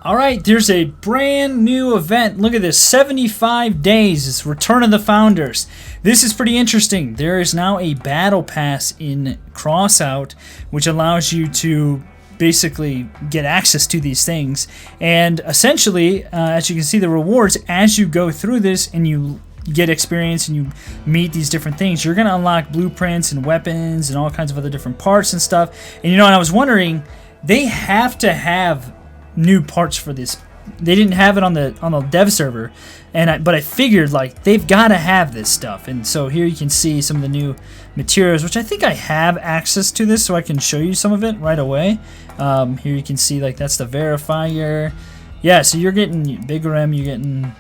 All right, there's a brand new event. Look at this, 75 days. It's Return of the Founders. This is pretty interesting. There is now a battle pass in Crossout, which allows you to basically get access to these things. And essentially, as you can see, the rewards, as you go through this and you get experience and you meet these different things, you're going to unlock blueprints and weapons and all kinds of other different parts and stuff. And you know, and I was wondering, they have to have new parts for this. They didn't have it on the dev server, but I figured like they've got to have this stuff. And so here you can see some of the new materials, which I think I have access to this, so I can show you some of it right away. Here you can see like that's the verifier. Yeah, so you're getting bigger M, you're getting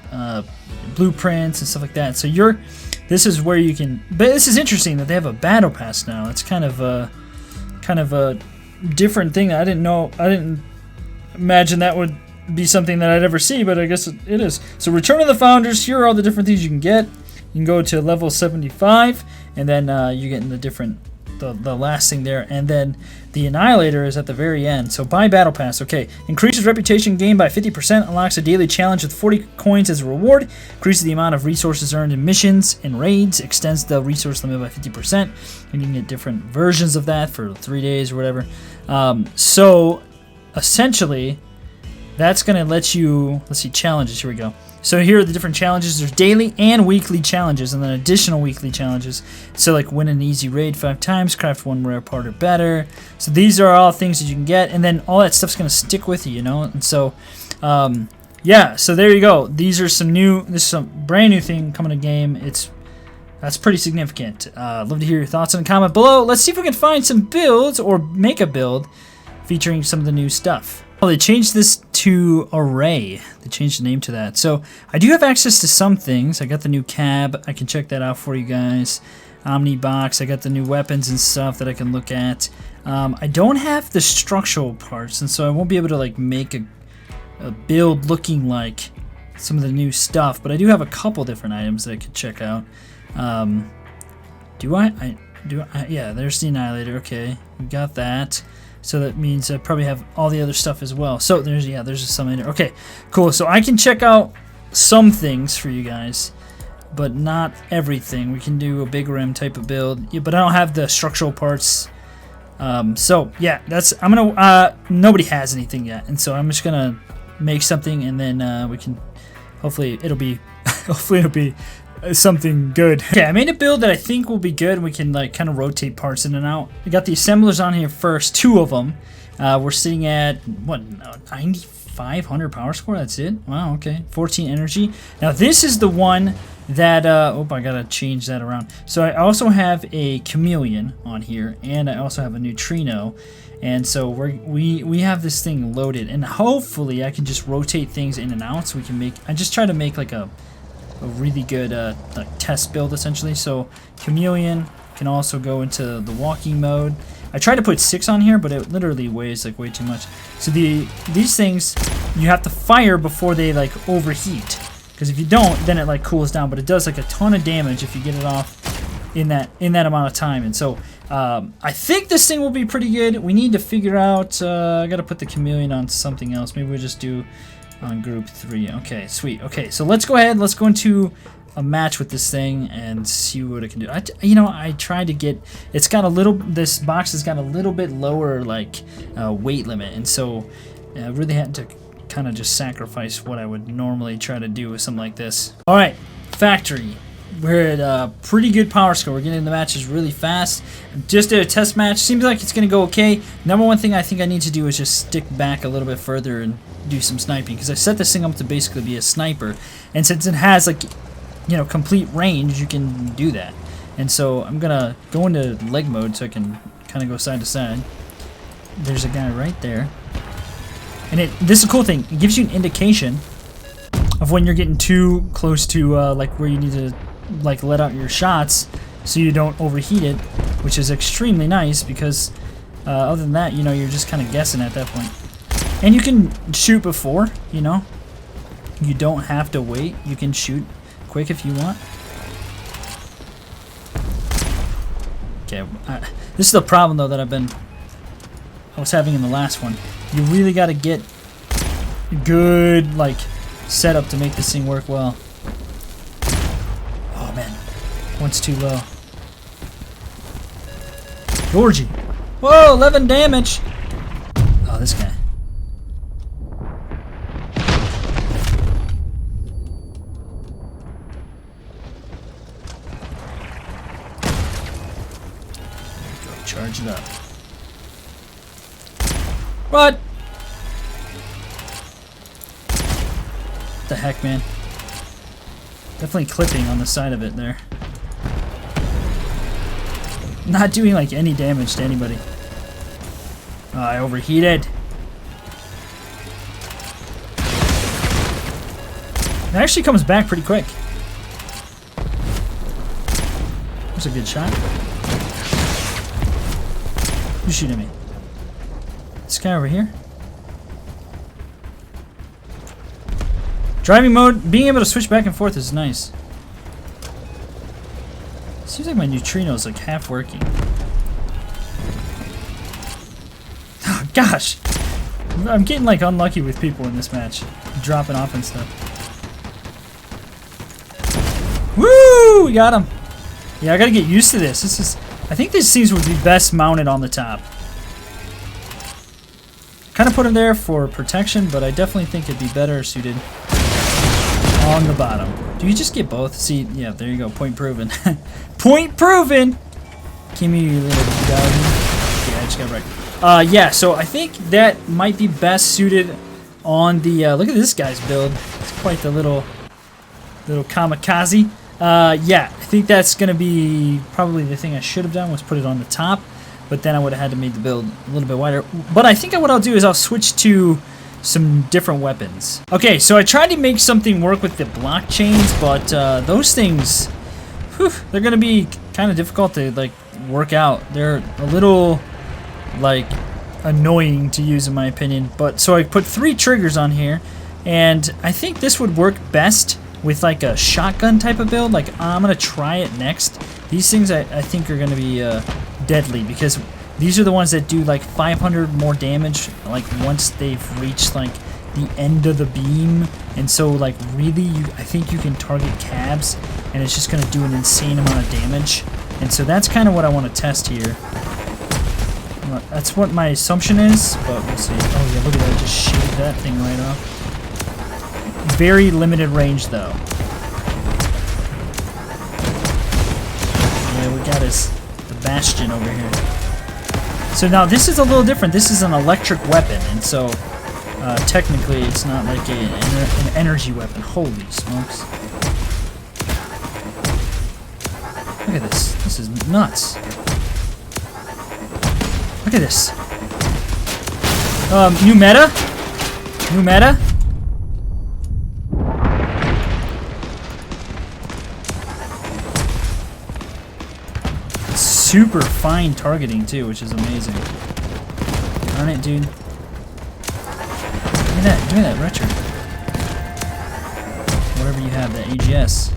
blueprints and stuff like that. So this is where you can. But this is interesting that they have a battle pass now. It's kind of a different thing that I didn't know. I didn't imagine that would be something that I'd ever see, but I guess it is. So Return of the Founders, here are all the different things you can get. You can go to level 75, and then you're getting the last thing there, and then the Annihilator is at the very end. So buy Battle Pass. Okay, increases reputation gained by 50%, unlocks a daily challenge with 40 coins as a reward, increases the amount of resources earned in missions and raids, extends the resource limit by 50%, and you can get different versions of that for 3 days or whatever. So essentially, that's going to let you, let's see, challenges, here we go. So here are the different challenges. There's daily and weekly challenges, and then additional weekly challenges. So like win an easy raid 5 times, craft 1 rare part or better. So these are all things that you can get, and then all that stuff's going to stick with you, you know? And so, yeah, so there you go. This is some brand new thing coming to game. That's pretty significant. Love to hear your thoughts in the comment below. Let's see if we can find some builds or make a build featuring some of the new stuff. Well, they changed this to Array. They changed the name to that. So I do have access to some things. I got the new cab. I can check that out for you guys. Omni box. I got the new weapons and stuff that I can look at. I don't have the structural parts, and so I won't be able to like make a build looking like some of the new stuff. But I do have a couple different items that I could check out. Yeah, there's the Annihilator. Okay, we got that. So that means I probably have all the other stuff as well. So there's some in there. Okay, cool. So I can check out some things for you guys, but not everything. We can do a big rim type of build, yeah, but I don't have the structural parts. So yeah, nobody has anything yet, and so I'm just gonna make something, and then we can hopefully it'll be something good. Okay, I made a build that I think will be good. We can like kind of rotate parts in and out. We got the assemblers on here first, 2 of them. We're sitting at what, 9,500 power score. That's it. Wow. Okay, 14 energy. Now this is the one that I gotta change that around. So I also have a chameleon on here, and I also have a neutrino. And so we have this thing loaded, and hopefully I can just rotate things in and out. So we can make. I just try to make like a really good like test build essentially. So chameleon can also go into the walking mode. I tried to put 6 on here, but it literally weighs like way too much. So these things you have to fire before they like overheat, because if you don't, then it like cools down. But it does like a ton of damage if you get it off in that amount of time. And so I think this thing will be pretty good. We need to figure out. I gotta put the chameleon on something else. Maybe we'll just do on group 3. Okay, sweet. Okay, so let's go ahead. Let's go into a match with this thing and see what it can do. I tried to get. It's got a little. This box has got a little bit lower like weight limit, and so I really had to kind of just sacrifice what I would normally try to do with something like this. All right, factory. We're at a pretty good power score. We're getting the matches really fast. Just did a test match. Seems like it's going to go okay. Number one thing I think I need to do is just stick back a little bit further and do some sniping, because I set this thing up to basically be a sniper. And since it has like, you know, complete range, you can do that. And so I'm going to go into leg mode so I can kind of go side to side. There's a guy right there. And this is a cool thing. It gives you an indication of when you're getting too close to like where you need to like let out your shots so you don't overheat it, which is extremely nice, because other than that, you know, you're just kind of guessing at that point. And you can shoot before, you know. You don't have to wait. You can shoot quick if you want. Okay, this is the problem though that I was having in the last one. You really got to get good like setup to make this thing work well. Oh man, one's too low. Georgie. Whoa, 11 damage. Oh, this guy. Go, charge it up. What? What the heck, man? Definitely clipping on the side of it there. Not doing like any damage to anybody. Oh, I overheated. It actually comes back pretty quick. That's a good shot. Who's shooting me? This guy over here? Driving mode, being able to switch back and forth is nice. Seems like my neutrino is like half working. Oh gosh! I'm getting like unlucky with people in this match. Dropping off and stuff. Woo! We got him! Yeah, I gotta get used to this. I think these things would be best mounted on the top. Kind of put them there for protection, but I definitely think it'd be better suited on the bottom. Do you just get both? See, yeah, there you go. Point proven. Point proven! Kimmy, you little dog. Yeah, I just got right. Yeah, so I think that might be best suited on the, look at this guy's build. It's quite the little kamikaze. Yeah, I think that's going to be probably the thing I should have done was put it on the top, but then I would have had to make the build a little bit wider. But I think what I'll do is I'll switch to some different weapons. Okay, so I tried to make something work with the blockchains, but those things, whew, they're going to be kind of difficult to like work out. They're a little like annoying to use in my opinion. But so I put 3 triggers on here, and I think this would work best with like a shotgun type of build. Like I'm gonna try it next. These things I think are gonna be deadly, because these are the ones that do like 500 more damage like once they've reached like the end of the beam. And so like really I think you can target cabs and it's just gonna do an insane amount of damage. And so that's kind of what I want to test here. That's what my assumption is, but we'll see. Oh yeah, look at that, I just shaved that thing right off. Very limited range though. Yeah, we got the Bastion over here. So now this is a little different. This is an electric weapon, and so technically it's not like an energy weapon. Holy smokes. Look at this. This is nuts. Look at this. New meta? New meta? Super fine targeting too, which is amazing. Darn it, dude. Give me that retro. Whatever you have, that AGS.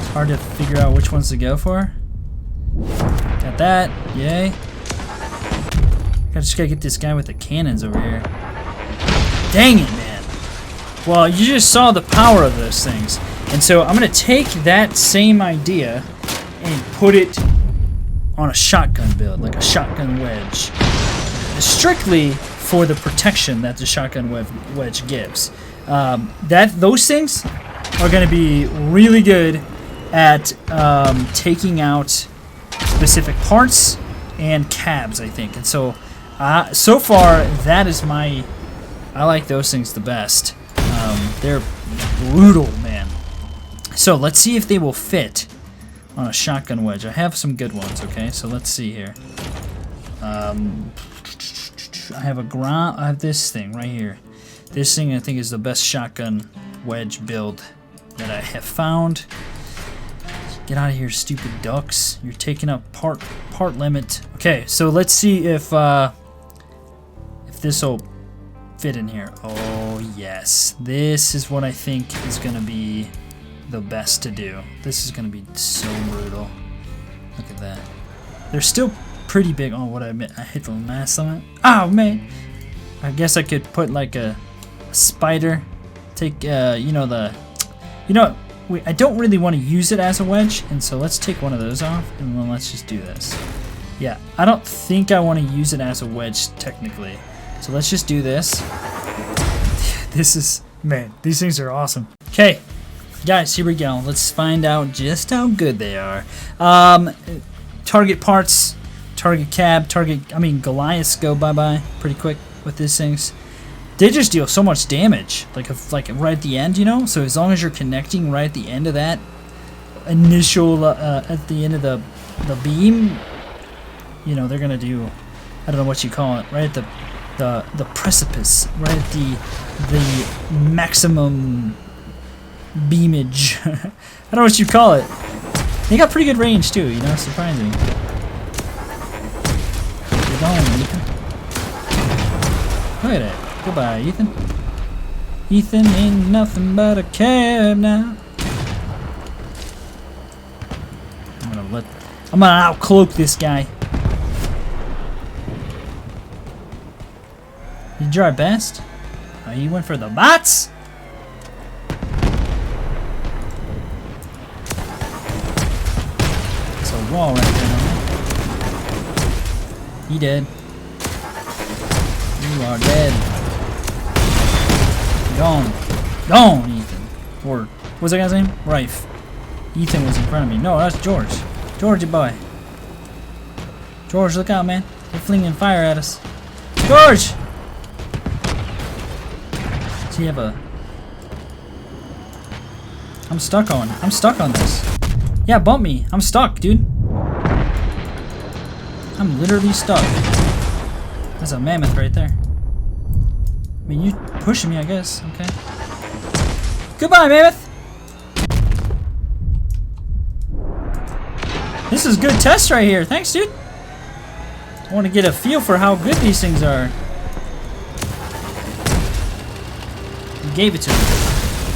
It's hard to figure out which ones to go for. Got that, yay. I just gotta get this guy with the cannons over here. Dang it, man. Well, you just saw the power of those things. And so I'm going to take that same idea and put it on a shotgun build, like a shotgun wedge. Strictly for the protection that the shotgun wedge gives. Those things are going to be really good at taking out specific parts and cabs, I think. And so, so far, that is I like those things the best. They're brutal, man. So let's see if they will fit on a shotgun wedge. I have some good ones, okay? So let's see here. I have this thing right here. This thing I think is the best shotgun wedge build that I have found. Get out of here, stupid ducks. You're taking up part limit. Okay, so let's see if this will fit in here. Oh yes, this is what I think is gonna be the best to do. This is gonna be so brutal. Look at that. They're still pretty big. Oh, what I admit, I hit the mass limit. Oh man, I guess I could put like a spider. Take you know I don't really want to use it as a wedge, and so let's take one of those off, and then let's just do this. Yeah, I don't think I want to use it as a wedge technically, so let's just do this. This is, man, these things are awesome. Okay, guys, here we go. Let's find out just how good they are. Target parts, target cab, Goliaths go bye-bye pretty quick with these things. They just deal so much damage, like right at the end, you know? So as long as you're connecting right at the end of that initial, at the end of the beam, you know, they're gonna do, I don't know what you call it, right at the precipice, right at the maximum beamage. I don't know what you call it. They got pretty good range too, you know, surprising. You're going, Ethan. Look at that. Goodbye, Ethan. Ethan ain't nothing but a cab now. I'm gonna outcloak this guy. You did your best? Oh, you went for the bots? It's a wall right there, man. He dead. You are dead. Gone. Gone, Ethan. Or, what was that guy's name? Rife. Ethan was in front of me. No, that's George. George, boy. George, look out, man. They're flinging fire at us. George! Does he have a... I'm stuck on this. Yeah, bump me. I'm stuck, dude. I'm literally stuck. That's a mammoth right there. I mean, you pushing me, I guess. Okay. Goodbye, mammoth. This is a good test right here. Thanks, dude. I want to get a feel for how good these things are. You gave it to me.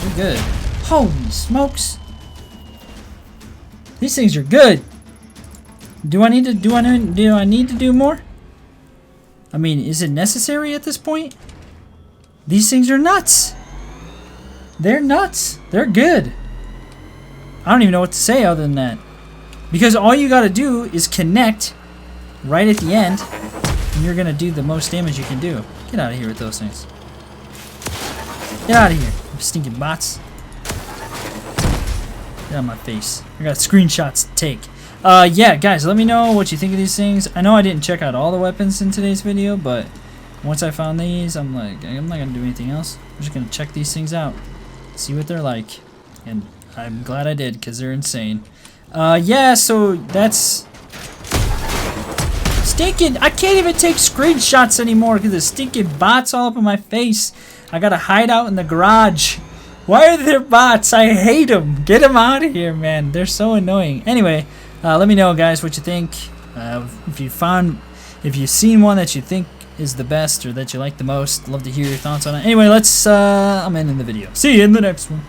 You're good. Holy smokes. These things are good. Do I need to do more? I mean, is it necessary at this point? These things are nuts. They're nuts. They're good. I don't even know what to say other than that. Because all you gotta do is connect right at the end, and you're gonna do the most damage you can do. Get out of here with those things. Get out of here, you stinking bots. Get out of my face. I got screenshots to take. Yeah, guys, let me know what you think of these things. I know I didn't check out all the weapons in today's video, but once I found these, I'm like, I'm not gonna do anything else. I'm just gonna check these things out, see what they're like, and I'm glad I did because they're insane. Yeah, so that's stinking. I can't even take screenshots anymore because the stinking bots all up in my face. I gotta hide out in the garage. Why are there bots? I hate them. Get them out of here, man. They're so annoying. Anyway, let me know, guys, what you think. If you've seen one that you think is the best or that you like the most, love to hear your thoughts on it. Anyway, I'm ending the video. See you in the next one.